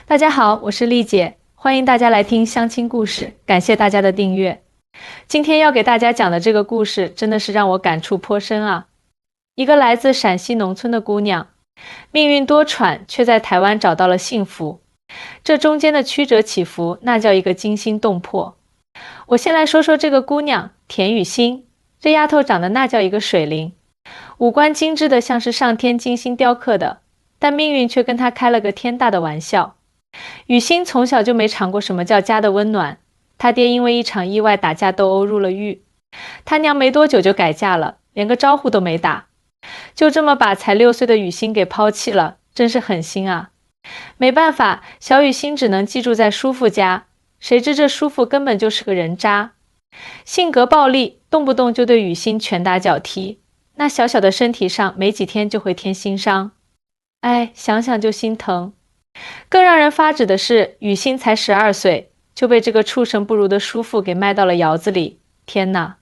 大家好，我是丽姐，欢迎大家来听相亲故事，感谢大家的订阅。今天要给大家讲的这个故事真的是让我感触颇深啊。一个来自陕西农村的姑娘，命运多舛，却在台湾找到了幸福。这中间的曲折起伏，那叫一个惊心动魄。我先来说说这个姑娘田雨欣，这丫头长得那叫一个水灵，五官精致的像是上天精心雕刻的，但命运却跟她开了个天大的玩笑。雨欣从小就没尝过什么叫家的温暖，她爹因为一场意外打架斗殴入了狱，她娘没多久就改嫁了，连个招呼都没打，就这么把才6岁的雨欣给抛弃了，真是狠心啊。没办法，小雨欣只能寄住在叔父家，谁知这叔父根本就是个人渣，性格暴戾，动不动就对雨欣拳打脚踢，那小小的身体上没几天就会添新伤。哎，想想就心疼。更让人发指的是，雨欣才12岁，就被这个畜生不如的叔父给卖到了窑子里。天哪！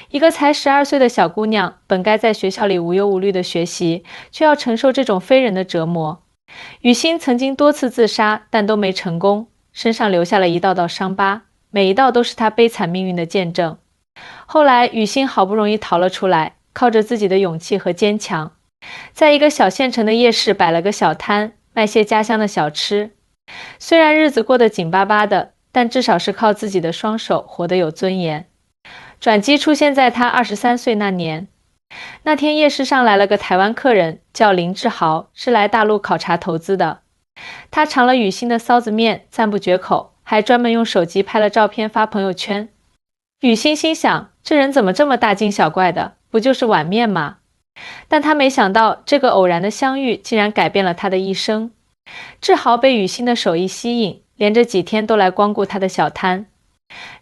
一个才12岁的小姑娘，本该在学校里无忧无虑的学习，却要承受这种非人的折磨。雨欣曾经多次自杀，但都没成功，身上留下了一道道伤疤，每一道都是她悲惨命运的见证。后来，雨欣好不容易逃了出来，靠着自己的勇气和坚强，在一个小县城的夜市摆了个小摊，卖些家乡的小吃。虽然日子过得紧巴巴的，但至少是靠自己的双手活得有尊严。转机出现在他23岁那年，那天夜市上来了个台湾客人，叫林志豪，是来大陆考察投资的。他尝了雨欣的臊子面，赞不绝口，还专门用手机拍了照片发朋友圈。雨欣心想，这人怎么这么大惊小怪的，不就是碗面吗？但他没想到，这个偶然的相遇竟然改变了他的一生。志豪被雨欣的手艺吸引，连着几天都来光顾他的小摊。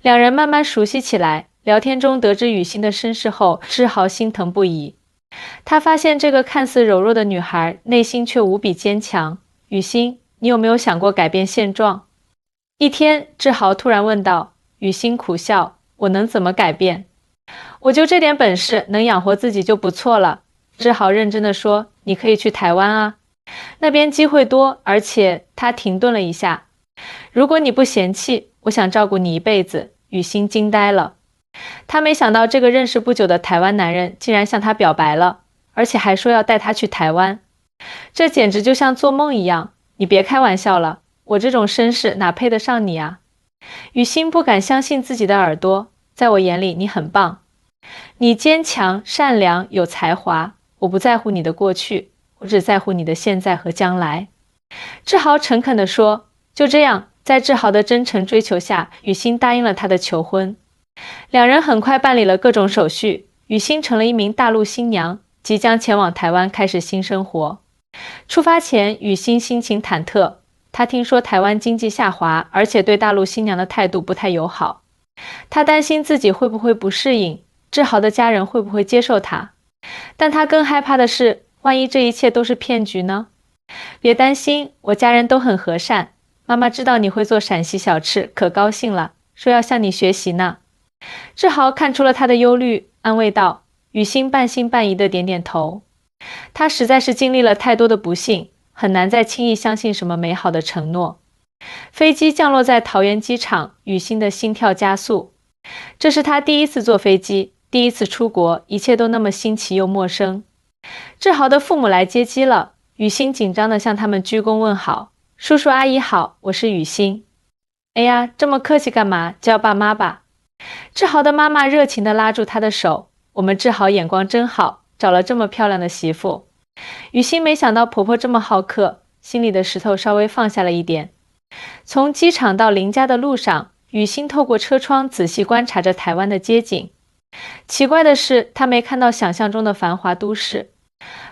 两人慢慢熟悉起来，聊天中得知雨欣的身世后，志豪心疼不已。他发现这个看似柔弱的女孩，内心却无比坚强。雨欣，你有没有想过改变现状？一天，志豪突然问道。雨欣苦笑，我能怎么改变？我就这点本事，能养活自己就不错了。志豪认真地说，你可以去台湾啊，那边机会多，而且他停顿了一下。如果你不嫌弃，我想照顾你一辈子。雨欣惊呆了，他没想到这个认识不久的台湾男人竟然向他表白了，而且还说要带他去台湾。这简直就像做梦一样，你别开玩笑了，我这种身世哪配得上你啊？雨欣不敢相信自己的耳朵，在我眼里你很棒，你坚强、善良、有才华，我不在乎你的过去，我只在乎你的现在和将来。志豪诚恳地说。就这样，在志豪的真诚追求下，雨欣答应了他的求婚。两人很快办理了各种手续，雨欣成了一名大陆新娘，即将前往台湾开始新生活。出发前，雨欣心情忐忑，她听说台湾经济下滑，而且对大陆新娘的态度不太友好。她担心自己会不会不适应，志豪的家人会不会接受她。但她更害怕的是，万一这一切都是骗局呢？别担心，我家人都很和善。妈妈知道你会做陕西小吃，可高兴了，说要向你学习呢。志豪看出了他的忧虑，安慰道。雨欣半信半疑的点点头。他实在是经历了太多的不幸，很难再轻易相信什么美好的承诺。飞机降落在桃园机场，雨欣的心跳加速。这是他第一次坐飞机，第一次出国，一切都那么新奇又陌生。志豪的父母来接机了，雨欣紧张地向他们鞠躬问好。叔叔阿姨好，我是雨欣。哎呀，这么客气干嘛？叫爸妈吧。志豪的妈妈热情地拉住他的手。我们志豪眼光真好，找了这么漂亮的媳妇。雨欣没想到婆婆这么好客，心里的石头稍微放下了一点。从机场到林家的路上，雨欣透过车窗仔细观察着台湾的街景。奇怪的是，她没看到想象中的繁华都市，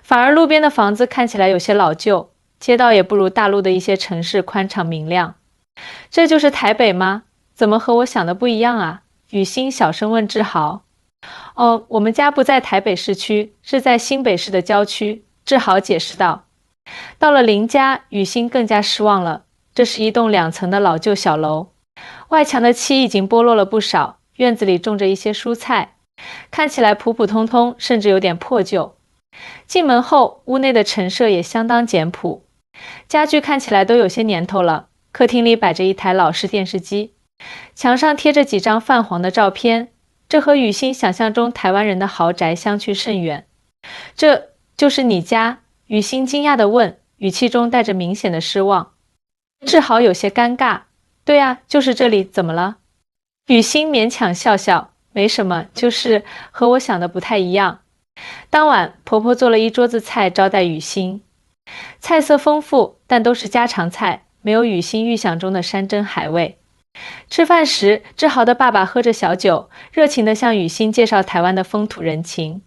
反而路边的房子看起来有些老旧，街道也不如大陆的一些城市宽敞明亮。这就是台北吗？怎么和我想的不一样啊？雨欣小声问志豪。哦，我们家不在台北市区，是在新北市的郊区，志豪解释道。到了林家，雨欣更加失望了。这是一栋2层的老旧小楼，外墙的漆已经剥落了不少，院子里种着一些蔬菜，看起来普普通通，甚至有点破旧。进门后，屋内的陈设也相当简朴，家具看起来都有些年头了，客厅里摆着一台老式电视机，墙上贴着几张泛黄的照片，这和雨欣想象中台湾人的豪宅相去甚远。这就是你家？雨欣惊讶地问，语气中带着明显的失望。志豪有些尴尬，对啊，就是这里，怎么了？雨欣勉强笑笑，没什么，就是和我想的不太一样。当晚，婆婆做了一桌子菜招待雨欣，菜色丰富，但都是家常菜，没有雨欣预想中的山珍海味。吃饭时，志豪的爸爸喝着小酒，热情地向雨欣介绍台湾的风土人情。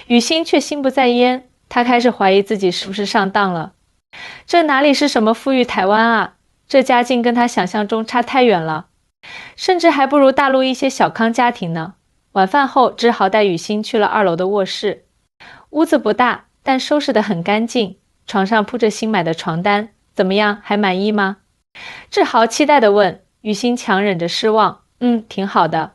雨欣却心不在焉，她开始怀疑自己是不是上当了。这哪里是什么富裕台湾啊，这家境跟她想象中差太远了，甚至还不如大陆一些小康家庭呢。晚饭后，志豪带雨欣去了2楼的卧室。屋子不大，但收拾得很干净，床上铺着新买的床单，怎么样，还满意吗？志豪期待地问，雨欣强忍着失望，挺好的。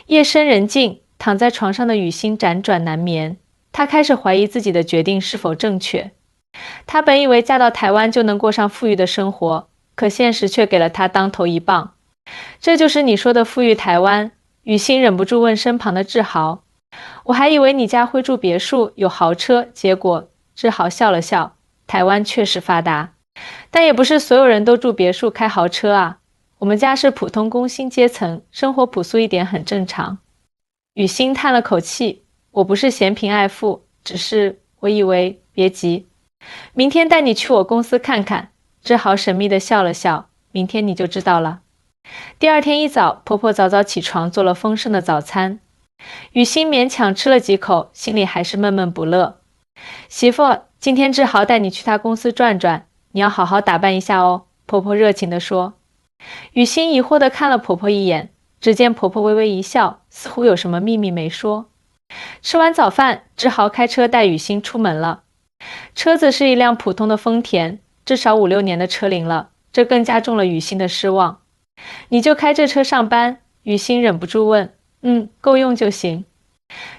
夜深人静，躺在床上的雨欣辗转难眠，她开始怀疑自己的决定是否正确。她本以为嫁到台湾就能过上富裕的生活，可现实却给了她当头一棒。这就是你说的富裕台湾？雨欣忍不住问身旁的志豪。我还以为你家会住别墅，有豪车，结果……志豪笑了笑，台湾确实发达，但也不是所有人都住别墅开豪车啊。我们家是普通工薪阶层，生活朴素一点很正常。雨欣叹了口气，我不是嫌贫爱富，只是我以为……别急，明天带你去我公司看看。志豪神秘地笑了笑，明天你就知道了。第二天一早，婆婆早早起床做了丰盛的早餐。雨欣勉强吃了几口，心里还是闷闷不乐。媳妇，今天志豪带你去他公司转转，你要好好打扮一下哦，婆婆热情地说。雨欣疑惑地看了婆婆一眼，只见婆婆微微一笑，似乎有什么秘密没说。吃完早饭，志豪开车带雨欣出门了。车子是一辆普通的丰田，至少5-6年的车龄了，这更加重了雨欣的失望。你就开这车上班？雨欣忍不住问。够用就行。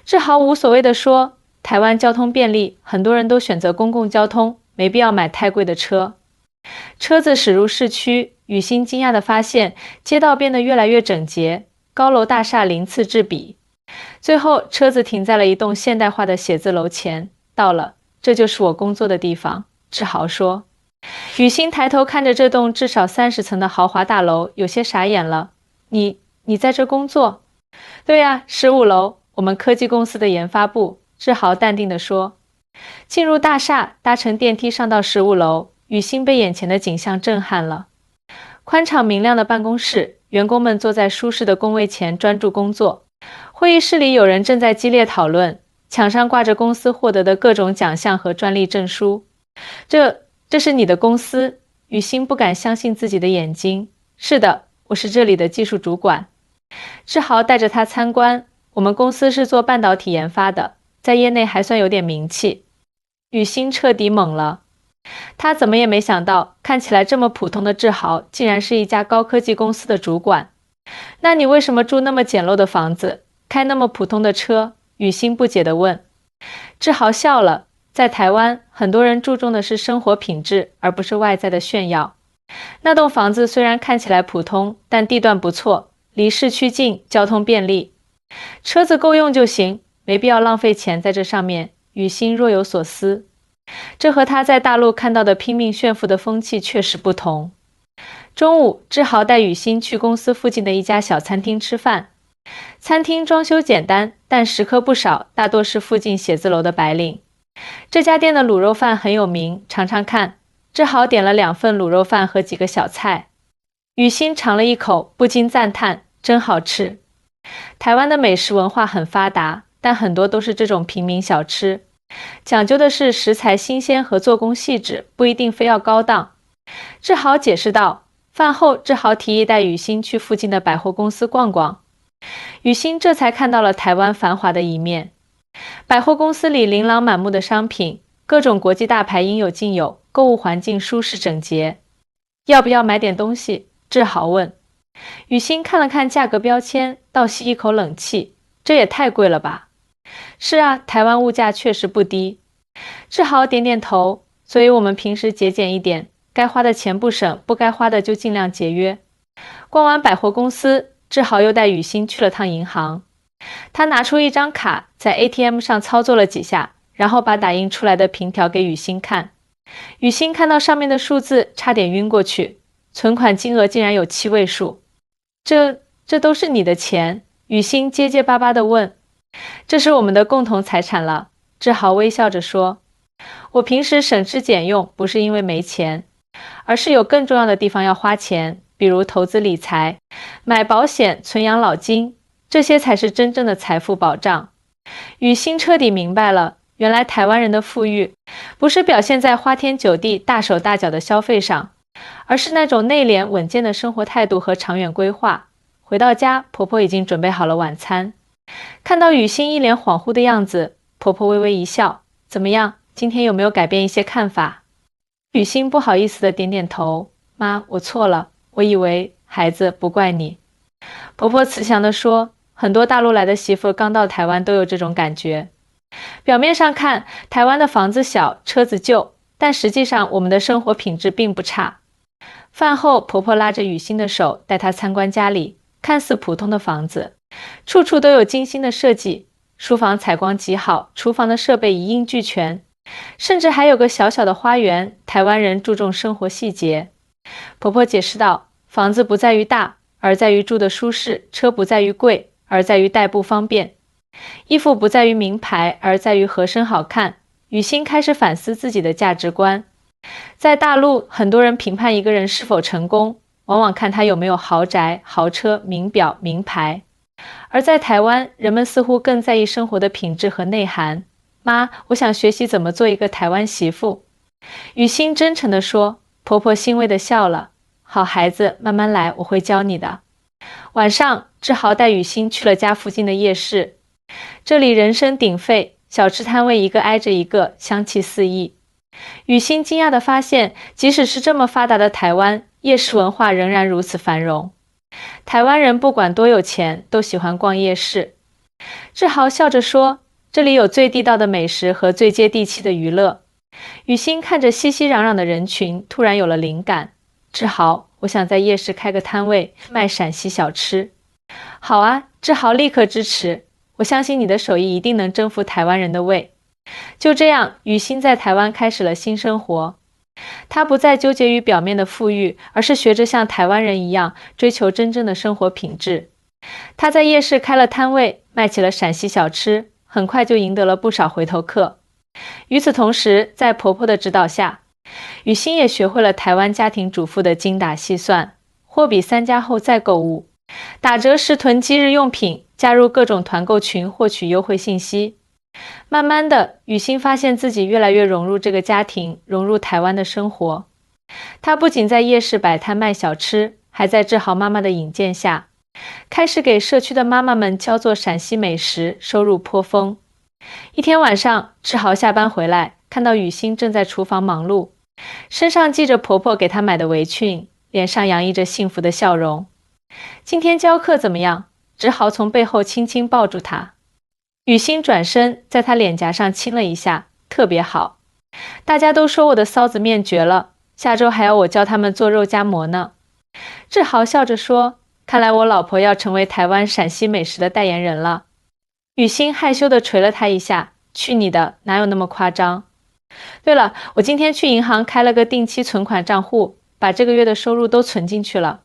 志豪无所谓地说，台湾交通便利，很多人都选择公共交通，没必要买太贵的车。车子驶入市区，雨欣惊讶地发现街道变得越来越整洁，高楼大厦鳞次栉比。最后车子停在了一栋现代化的写字楼前，到了，这就是我工作的地方，志豪说。雨欣抬头看着这栋至少30层的豪华大楼，有些傻眼了。你在这工作？对呀，15楼，我们科技公司的研发部，志豪淡定地说。进入大厦，搭乘电梯上到15楼，雨欣被眼前的景象震撼了。宽敞明亮的办公室，员工们坐在舒适的工位前专注工作。会议室里有人正在激烈讨论，墙上挂着公司获得的各种奖项和专利证书。这是你的公司？雨欣不敢相信自己的眼睛。是的，我是这里的技术主管。志豪带着他参观，我们公司是做半导体研发的，在业内还算有点名气。雨欣彻底懵了，他怎么也没想到，看起来这么普通的志豪，竟然是一家高科技公司的主管。那你为什么住那么简陋的房子，开那么普通的车？雨欣不解地问。志豪笑了，在台湾，很多人注重的是生活品质，而不是外在的炫耀。那栋房子虽然看起来普通，但地段不错，离市区近，交通便利，车子够用就行，没必要浪费钱在这上面。雨欣若有所思，这和他在大陆看到的拼命炫富的风气确实不同。中午，志豪带雨欣去公司附近的一家小餐厅吃饭。餐厅装修简单，但食客不少，大多是附近写字楼的白领。这家店的卤肉饭很有名，尝尝看。志豪点了2份卤肉饭和几个小菜。雨欣尝了一口，不禁赞叹，真好吃。台湾的美食文化很发达，但很多都是这种平民小吃，讲究的是食材新鲜和做工细致，不一定非要高档。志豪解释道。饭后，志豪提议带雨欣去附近的百货公司逛逛。雨欣这才看到了台湾繁华的一面。百货公司里琳琅满目的商品，各种国际大牌应有尽有，购物环境舒适整洁。要不要买点东西？志豪问。雨欣看了看价格标签，倒吸一口冷气，这也太贵了吧。是啊，台湾物价确实不低。志豪点点头，所以我们平时节俭一点，该花的钱不省，不该花的就尽量节约。逛完百货公司，志豪又带雨欣去了趟银行。他拿出一张卡，在 ATM 上操作了几下，然后把打印出来的凭条给雨欣看。雨欣看到上面的数字，差点晕过去，存款金额竟然有7位数。这都是你的钱？雨欣结结巴巴地问。这是我们的共同财产了，志豪微笑着说。我平时省吃俭用，不是因为没钱，而是有更重要的地方要花钱，比如投资理财、买保险、存养老金，这些才是真正的财富保障。雨欣彻底明白了，原来台湾人的富裕不是表现在花天酒地、大手大脚的消费上，而是那种内敛稳健的生活态度和长远规划。回到家，婆婆已经准备好了晚餐。看到雨欣一脸恍惚的样子，婆婆微微一笑，怎么样，今天有没有改变一些看法？雨欣不好意思地点点头，妈，我错了，我以为孩子不怪你。婆婆慈祥地说，很多大陆来的媳妇刚到台湾都有这种感觉。表面上看，台湾的房子小，车子旧，但实际上我们的生活品质并不差。饭后，婆婆拉着雨欣的手，带她参观家里，看似普通的房子，处处都有精心的设计，书房采光极好，厨房的设备一应俱全，甚至还有个小小的花园。台湾人注重生活细节。婆婆解释道，房子不在于大，而在于住的舒适；车不在于贵，而在于代步方便；衣服不在于名牌，而在于合身好看。雨欣开始反思自己的价值观。在大陆，很多人评判一个人是否成功，往往看他有没有豪宅、豪车、名表、名牌。而在台湾，人们似乎更在意生活的品质和内涵。妈，我想学习怎么做一个台湾媳妇。雨欣真诚地说。婆婆欣慰地笑了，好孩子，慢慢来，我会教你的。晚上，志豪带雨欣去了家附近的夜市，这里人声鼎沸，小吃摊位一个挨着一个，香气四溢。雨欣惊讶地发现，即使是这么发达的台湾，夜市文化仍然如此繁荣。台湾人不管多有钱，都喜欢逛夜市。志豪笑着说，这里有最地道的美食和最接地气的娱乐。雨欣看着熙熙攘攘的人群，突然有了灵感。志豪，我想在夜市开个摊位，卖陕西小吃。好啊，志豪立刻支持。我相信你的手艺一定能征服台湾人的胃。就这样，雨欣在台湾开始了新生活。她不再纠结于表面的富裕，而是学着像台湾人一样追求真正的生活品质。她在夜市开了摊位，卖起了陕西小吃，很快就赢得了不少回头客。与此同时，在婆婆的指导下，雨欣也学会了台湾家庭主妇的精打细算，货比三家后再购物，打折时囤积日用品，加入各种团购群获取优惠信息。慢慢的，雨欣发现自己越来越融入这个家庭，融入台湾的生活。她不仅在夜市摆摊卖小吃，还在志豪妈妈的引荐下，开始给社区的妈妈们教做陕西美食，收入颇丰。一天晚上，志豪下班回来，看到雨欣正在厨房忙碌，身上系着婆婆给她买的围裙，脸上洋溢着幸福的笑容。今天教课怎么样？志豪从背后轻轻抱住她。雨欣转身，在她脸颊上亲了一下，特别好。大家都说我的臊子面绝了，下周还要我教他们做肉夹馍呢。志豪笑着说，看来我老婆要成为台湾陕西美食的代言人了。雨欣害羞地捶了他一下，去你的，哪有那么夸张。对了，我今天去银行开了个定期存款账户，把这个月的收入都存进去了。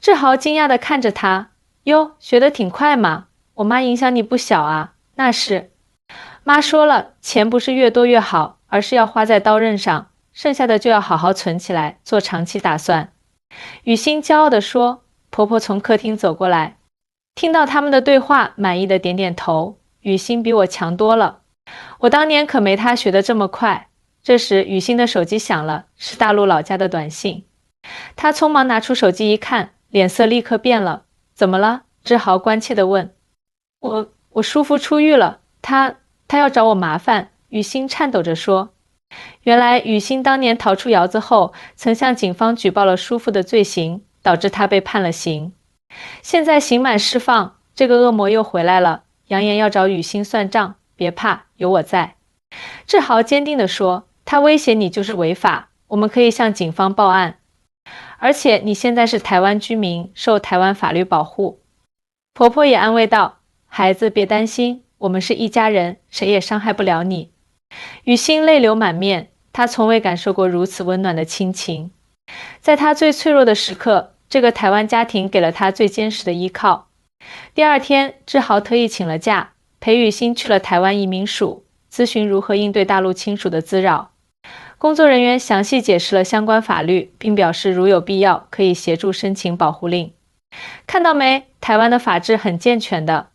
志豪惊讶地看着他，哟，学得挺快嘛，我妈影响你不小啊。那是，妈说了，钱不是越多越好，而是要花在刀刃上，剩下的就要好好存起来，做长期打算。雨欣骄傲地说。婆婆从客厅走过来，听到他们的对话，满意的点点头。雨欣比我强多了，我当年可没她学得这么快。这时雨欣的手机响了，是大陆老家的短信。她匆忙拿出手机一看，脸色立刻变了。怎么了？志豪关切地问。我叔父出狱了，他要找我麻烦。雨欣颤抖着说。原来雨欣当年逃出窑子后，曾向警方举报了叔父的罪行，导致他被判了刑。现在刑满释放，这个恶魔又回来了，扬言要找雨欣算账。别怕，有我在。志豪坚定地说，他威胁你就是违法，我们可以向警方报案。而且你现在是台湾居民，受台湾法律保护。婆婆也安慰道：孩子别担心，我们是一家人，谁也伤害不了你。雨欣泪流满面，她从未感受过如此温暖的亲情。在她最脆弱的时刻，这个台湾家庭给了她最坚实的依靠。第二天，志豪特意请了假，陪雨欣去了台湾移民署，咨询如何应对大陆亲属的滋扰。工作人员详细解释了相关法律，并表示如有必要，可以协助申请保护令。看到没？台湾的法制很健全的。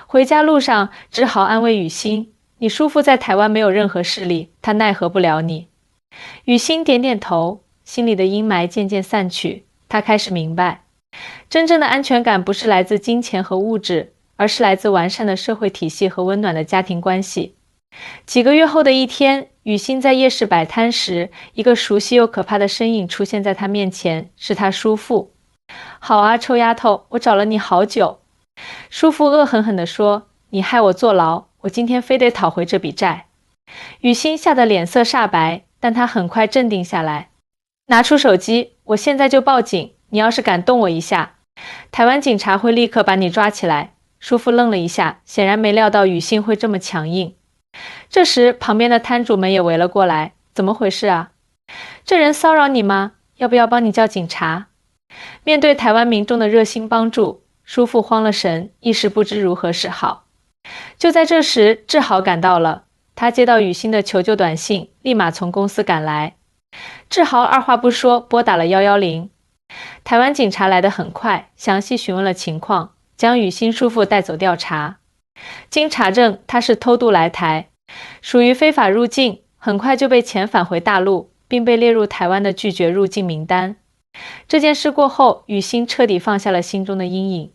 回家路上，志豪安慰雨欣：你叔父在台湾没有任何势力，他奈何不了你。雨欣点点头，心里的阴霾渐渐散去。她开始明白，真正的安全感不是来自金钱和物质，而是来自完善的社会体系和温暖的家庭关系。几个月后的一天，雨欣在夜市摆摊时，一个熟悉又可怕的身影出现在她面前，是她叔父。好啊，臭丫头，我找了你好久。叔父恶狠狠地说：你害我坐牢，我今天非得讨回这笔债。雨欣吓得脸色煞白，但她很快镇定下来，拿出手机，我现在就报警，你要是敢动我一下，台湾警察会立刻把你抓起来。叔父愣了一下，显然没料到雨欣会这么强硬。这时，旁边的摊主们也围了过来，怎么回事啊？这人骚扰你吗？要不要帮你叫警察？面对台湾民众的热心帮助，叔父慌了神，一时不知如何是好。就在这时，志豪赶到了，他接到雨欣的求救短信，立马从公司赶来。志豪二话不说，拨打了110。台湾警察来得很快，详细询问了情况，将雨欣叔父带走调查。经查证，他是偷渡来台，属于非法入境，很快就被遣返回大陆，并被列入台湾的拒绝入境名单。这件事过后，雨欣彻底放下了心中的阴影。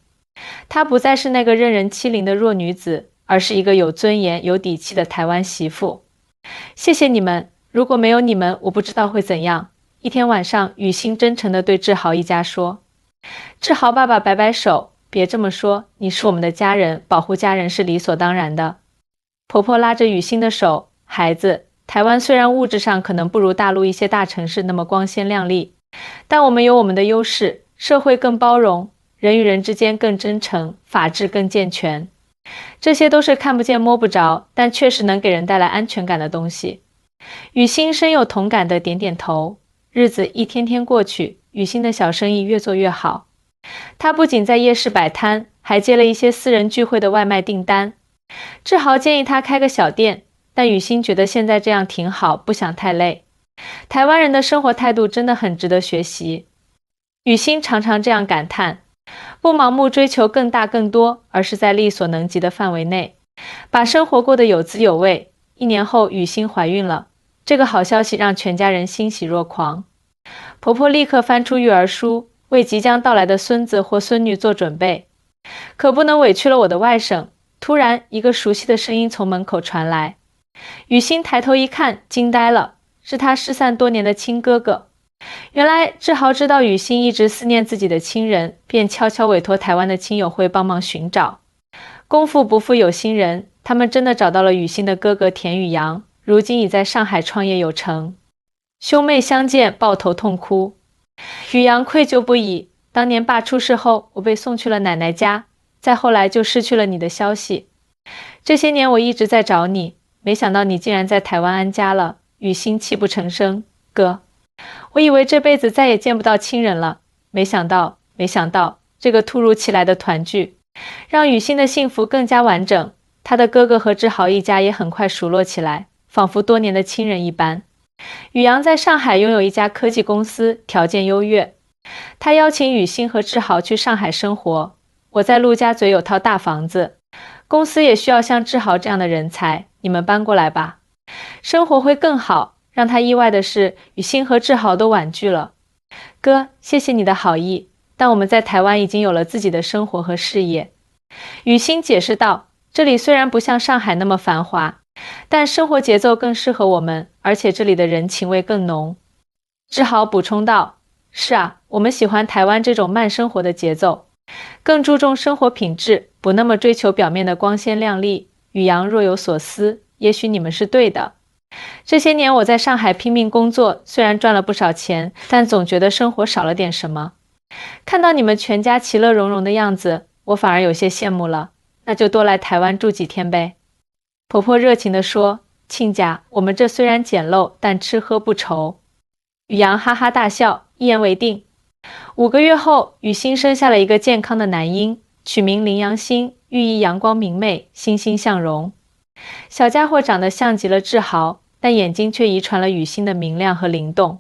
她不再是那个任人欺凌的弱女子，而是一个有尊严、有底气的台湾媳妇。谢谢你们，如果没有你们，我不知道会怎样。一天晚上，雨欣真诚地对志豪一家说。志豪爸爸摆摆手，别这么说，你是我们的家人，保护家人是理所当然的。婆婆拉着雨欣的手，孩子，台湾虽然物质上可能不如大陆一些大城市那么光鲜亮丽，但我们有我们的优势，社会更包容，人与人之间更真诚，法治更健全。这些都是看不见摸不着，但确实能给人带来安全感的东西。雨欣深有同感地点点头。日子一天天过去，雨欣的小生意越做越好。她不仅在夜市摆摊，还接了一些私人聚会的外卖订单。志豪建议她开个小店，但雨欣觉得现在这样挺好，不想太累。台湾人的生活态度真的很值得学习。雨欣常常这样感叹，不盲目追求更大更多，而是在力所能及的范围内，把生活过得有滋有味。1年后，雨欣怀孕了，这个好消息让全家人欣喜若狂。婆婆立刻翻出育儿书，为即将到来的孙子或孙女做准备。可不能委屈了我的外甥。突然，一个熟悉的声音从门口传来。雨欣抬头一看，惊呆了，是他失散多年的亲哥哥。原来志豪知道雨欣一直思念自己的亲人，便悄悄委托台湾的亲友会帮忙寻找。功夫不负有心人，他们真的找到了雨欣的哥哥田宇阳，如今已在上海创业有成。兄妹相见，抱头痛哭。宇阳愧疚不已，当年爸出事后，我被送去了奶奶家，再后来就失去了你的消息。这些年我一直在找你，没想到你竟然在台湾安家了。雨欣泣不成声，哥，我以为这辈子再也见不到亲人了，没想到，这个突如其来的团聚，让雨欣的幸福更加完整。他的哥哥和志豪一家也很快熟络起来，仿佛多年的亲人一般。宇阳在上海拥有一家科技公司，条件优越。他邀请雨欣和志豪去上海生活。我在陆家嘴有套大房子，公司也需要像志豪这样的人才，你们搬过来吧，生活会更好。让他意外的是，雨欣和志豪都婉拒了。哥，谢谢你的好意，但我们在台湾已经有了自己的生活和事业。雨欣解释道，这里虽然不像上海那么繁华，但生活节奏更适合我们，而且这里的人情味更浓。志豪补充道，是啊，我们喜欢台湾这种慢生活的节奏，更注重生活品质，不那么追求表面的光鲜亮丽。宇阳若有所思，也许你们是对的。这些年我在上海拼命工作，虽然赚了不少钱，但总觉得生活少了点什么。看到你们全家其乐融融的样子，我反而有些羡慕了。那就多来台湾住几天呗。婆婆热情地说：亲家，我们这虽然简陋，但吃喝不愁。雨阳哈哈大笑，一言为定。5个月后，雨欣生下了一个健康的男婴，取名林阳星，寓意阳光明媚，欣欣向荣。小家伙长得像极了志豪，但眼睛却遗传了雨欣的明亮和灵动。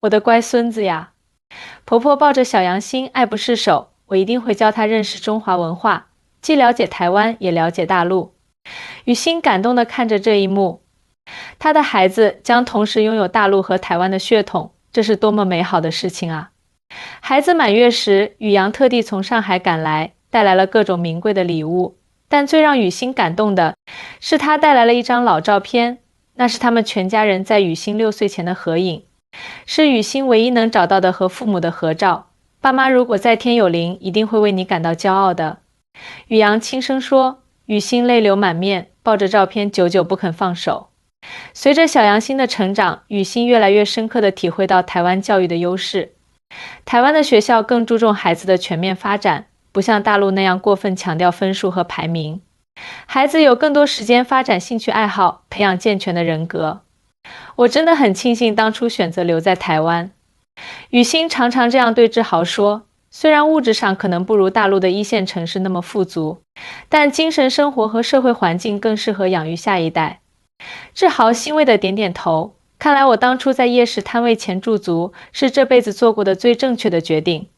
我的乖孙子呀！婆婆抱着小阳星爱不释手，我一定会教他认识中华文化，既了解台湾，也了解大陆。雨欣感动地看着这一幕，他的孩子将同时拥有大陆和台湾的血统，这是多么美好的事情啊！孩子满月时，雨阳特地从上海赶来，带来了各种名贵的礼物，但最让雨欣感动的是他带来了一张老照片，那是他们全家人在雨欣6岁前的合影，是雨欣唯一能找到的和父母的合照。爸妈如果在天有灵，一定会为你感到骄傲的。雨阳轻声说，雨欣泪流满面，抱着照片久久不肯放手。随着小阳星的成长，雨欣越来越深刻地体会到台湾教育的优势。台湾的学校更注重孩子的全面发展，不像大陆那样过分强调分数和排名。孩子有更多时间发展兴趣爱好，培养健全的人格。我真的很庆幸当初选择留在台湾。雨欣常常这样对志豪说，虽然物质上可能不如大陆的1线城市那么富足，但精神生活和社会环境更适合养育下一代。志豪欣慰地点点头，看来我当初在夜市摊位前驻足，是这辈子做过的最正确的决定。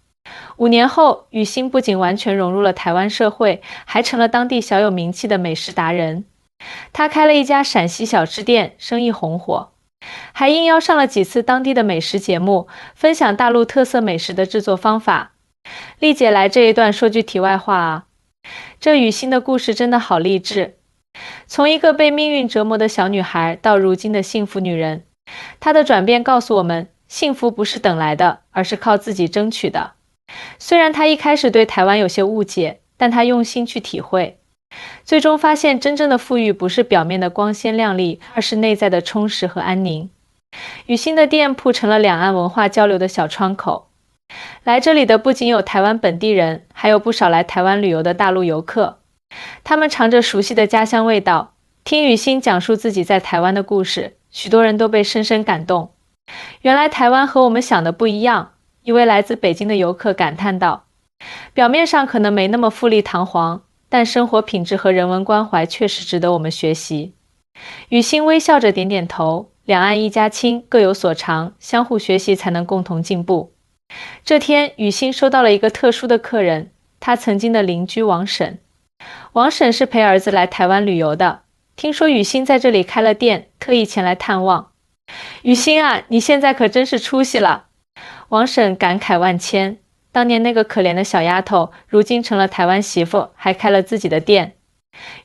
5年后，雨欣不仅完全融入了台湾社会，还成了当地小有名气的美食达人。他开了一家陕西小吃店，生意红火，还应邀上了几次当地的美食节目，分享大陆特色美食的制作方法。丽姐来这一段说句题外话啊，这雨欣的故事真的好励志。从一个被命运折磨的小女孩到如今的幸福女人，她的转变告诉我们，幸福不是等来的，而是靠自己争取的。虽然她一开始对台湾有些误解，但她用心去体会，最终发现真正的富裕不是表面的光鲜亮丽，而是内在的充实和安宁。雨欣的店铺成了两岸文化交流的小窗口，来这里的不仅有台湾本地人，还有不少来台湾旅游的大陆游客。他们尝着熟悉的家乡味道，听雨欣讲述自己在台湾的故事，许多人都被深深感动。原来台湾和我们想的不一样，一位来自北京的游客感叹道，表面上可能没那么富丽堂皇，但生活品质和人文关怀确实值得我们学习。雨欣微笑着点点头，两岸一家亲，各有所长，相互学习才能共同进步。这天，雨欣收到了一个特殊的客人，他曾经的邻居王婶。王婶是陪儿子来台湾旅游的，听说雨欣在这里开了店，特意前来探望。雨欣啊，你现在可真是出息了！王婶感慨万千，当年那个可怜的小丫头，如今成了台湾媳妇，还开了自己的店。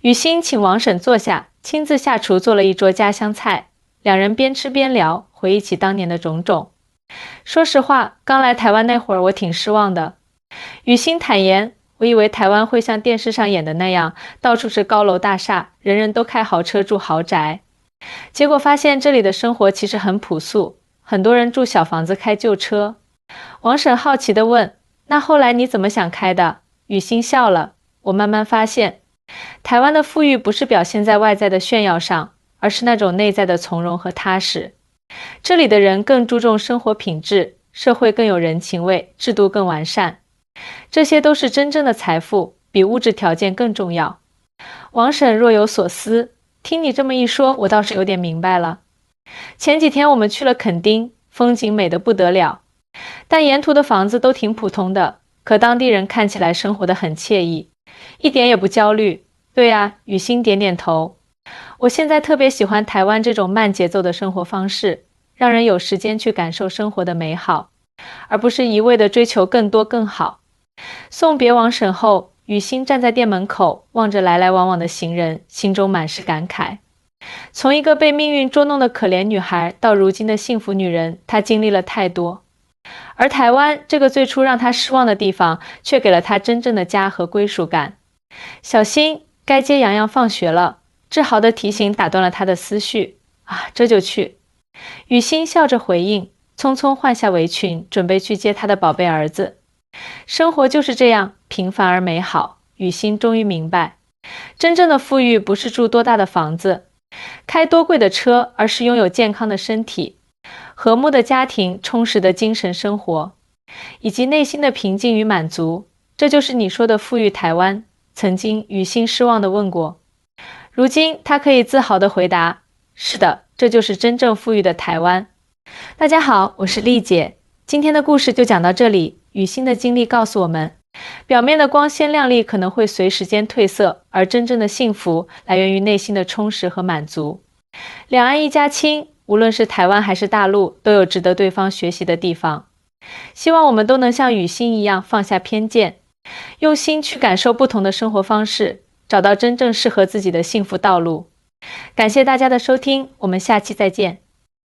雨欣请王婶坐下，亲自下厨做了一桌家乡菜，两人边吃边聊，回忆起当年的种种。说实话，刚来台湾那会儿，我挺失望的。雨欣坦言，我以为台湾会像电视上演的那样，到处是高楼大厦，人人都开豪车住豪宅。结果发现这里的生活其实很朴素，很多人住小房子开旧车。王婶好奇地问，那后来你怎么想开的？雨欣笑了，我慢慢发现，台湾的富裕不是表现在外在的炫耀上，而是那种内在的从容和踏实。这里的人更注重生活品质，社会更有人情味，制度更完善。这些都是真正的财富，比物质条件更重要。王婶若有所思，听你这么一说，我倒是有点明白了。前几天我们去了垦丁，风景美得不得了，但沿途的房子都挺普通的，可当地人看起来生活得很惬意，一点也不焦虑。对呀，雨欣点点头。我现在特别喜欢台湾这种慢节奏的生活方式，让人有时间去感受生活的美好，而不是一味地追求更多更好。送别王婶后，雨欣站在店门口，望着来来往往的行人，心中满是感慨。从一个被命运捉弄的可怜女孩到如今的幸福女人，她经历了太多。而台湾这个最初让她失望的地方，却给了她真正的家和归属感。小心，该接洋洋放学了。志豪的提醒打断了他的思绪。啊，这就去。雨欣笑着回应，匆匆换下围裙，准备去接她的宝贝儿子。生活就是这样平凡而美好，雨欣终于明白，真正的富裕不是住多大的房子，开多贵的车，而是拥有健康的身体，和睦的家庭，充实的精神生活，以及内心的平静与满足。这就是你说的富裕台湾。曾经雨欣失望地问过，如今她可以自豪地回答，是的，这就是真正富裕的台湾。大家好，我是丽姐，今天的故事就讲到这里。雨欣的经历告诉我们，表面的光鲜亮丽可能会随时间褪色，而真正的幸福来源于内心的充实和满足。两岸一家亲，无论是台湾还是大陆，都有值得对方学习的地方。希望我们都能像雨欣一样放下偏见，用心去感受不同的生活方式，找到真正适合自己的幸福道路。感谢大家的收听，我们下期再见。